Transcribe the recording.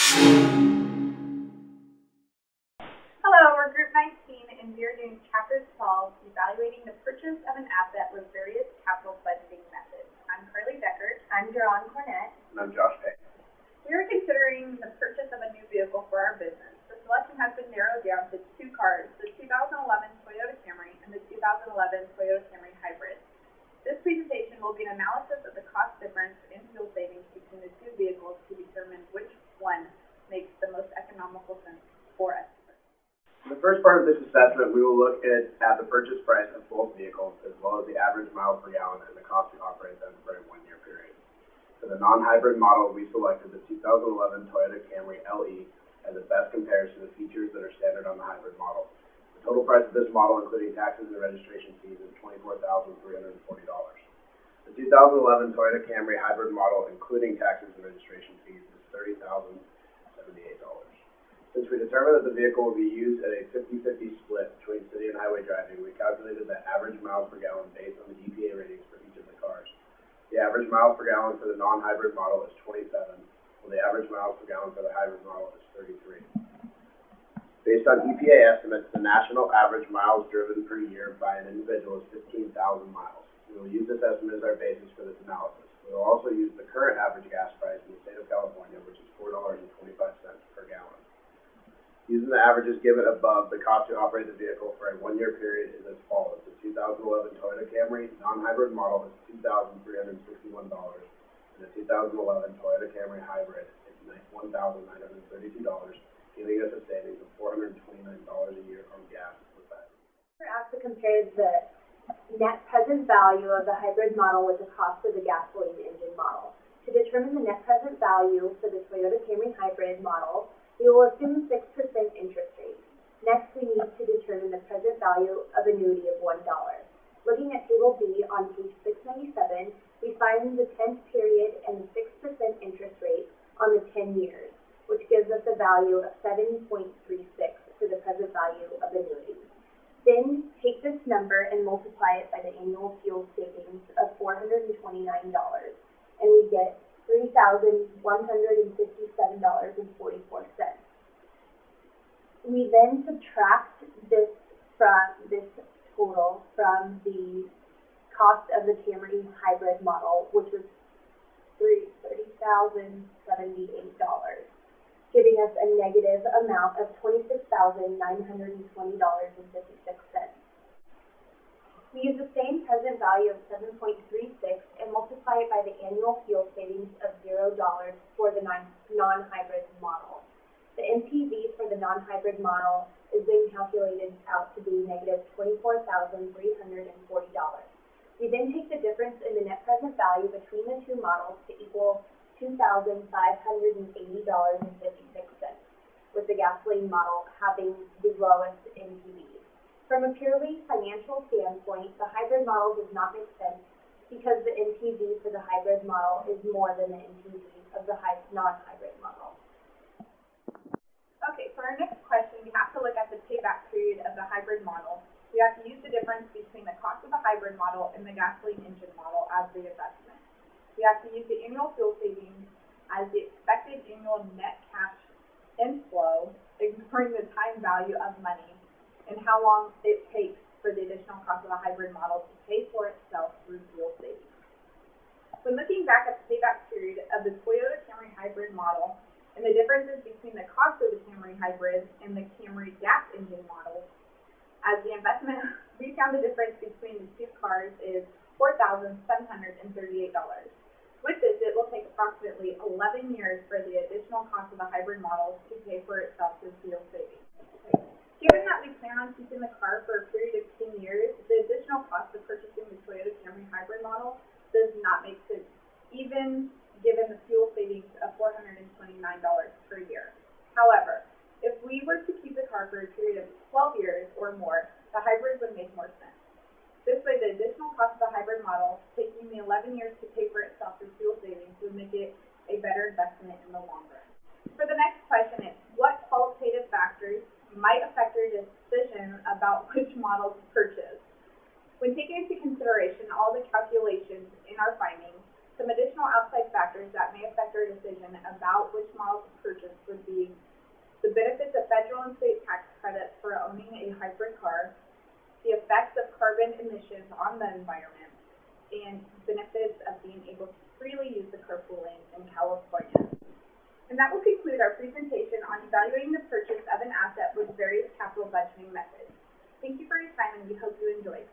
Hello, we're Group 19, and we are doing Chapter 12, Evaluating the Purchase of an Asset with Various Capital Budgeting Methods. I'm Carly Deckert. I'm Jerron Cornett. And I'm Josh Payne. We are considering the purchase of a new vehicle for our business. The selection has been narrowed down to two cars, the 2011 Toyota Camry and the 2011 Toyota Camry Hybrid. This presentation will be an analysis of the cost difference in fuel savings between the two vehicles to determine which one makes the most economical sense for us. In the first part of this assessment, we will look at the purchase price of both vehicles, as well as the average miles per gallon and the cost to operate them for a one-year period. For the non-hybrid model, we selected the 2011 Toyota Camry LE as the best compares to the features that are standard on the hybrid model. The total price of this model, including taxes and registration fees, is $24,340. The 2011 Toyota Camry hybrid model, including taxes and registration fees, is $30,078. Since we determined that the vehicle will be used at a 50-50 split between city and highway driving, we calculated the average miles per gallon based on the EPA ratings for each of the cars. The average miles per gallon for the non-hybrid model is 27, while the average miles per gallon for the hybrid model is 33. Based on EPA estimates, the national average miles driven per year by an individual is 15,000 miles. We will use this estimate as our basis for this analysis. We will also use the current average gas price in the state of California, which is $4.25 per gallon. Using the averages given above, the cost to operate the vehicle for a one-year period is as follows. The 2011 Toyota Camry non-hybrid model is $2,361, and the 2011 Toyota Camry hybrid is $1,932, giving us a savings of $429 a year on gas with that. We're asked to compare the net present value of the hybrid model with the cost of the gasoline engine model. To determine the net present value for the Toyota Camry hybrid model, we will assume 6% interest rate. Next, we need to determine the present value of annuity of $1. Looking at Table B on page 697, we find the 10th period and the 6% interest rate on the 10 years, which gives us a value of 7.36 for the present value of annuity. Then take this number and multiply it by the annual fuel savings of $429, and we get $3,157.44. We then subtract this total from the cost of the Camry hybrid model, which was $30,078, giving us a negative amount of $26,920.56. We use the same present value of 7.36 and multiply it by the annual fuel savings of $0 for the non-hybrid model. The NPV for the non-hybrid model is then calculated out to be negative $24,340. We then take the difference in the net present value between the two models to equal $2,580.56, with the gasoline model having the lowest NPV. From a purely financial standpoint, the hybrid model does not make sense because the NPV for the hybrid model is more than the NPV of the non-hybrid model. Okay, for our next question, we have to look at the payback period of the hybrid model. We have to use the difference between the cost of the hybrid model and the gasoline engine model as the investment. We have to use the annual fuel savings as the expected annual net cash inflow, ignoring the time value of money and how long it takes for the additional cost of a hybrid model to pay for itself through fuel savings. When looking back at the payback period of the Toyota Camry hybrid model and the differences between the cost of the Camry hybrid and the Camry gas engine model, as the investment, we found the difference between the two cars is $4,738. With this, it will take approximately 11 years for the additional cost of the hybrid model to pay for itself through fuel savings. Given that we plan on keeping the car for a period of 10 years, the additional cost of purchasing the Toyota Camry hybrid model does not make sense, even given the fuel savings of $429 per year. However, if we were to keep the car for a period of 12 years or more, the hybrid would make more sense. This way, the additional cost of the hybrid model, taking the 11 years to pay for itself through fuel savings, would make it a better investment in the long run. For the next question, it's what qualitative factors might affect your decision about which model to purchase? When taking into consideration all the calculations in our findings, some additional outside factors that may affect our decision about about which model to purchase would be the benefits of federal and state tax credits for owning a hybrid car, the effects of carbon emissions on the environment, and benefits of being able to freely use the carpool lane in California. And that will conclude our presentation on evaluating the purchase of an asset with various capital budgeting methods. Thank you for your time, and we hope you enjoyed.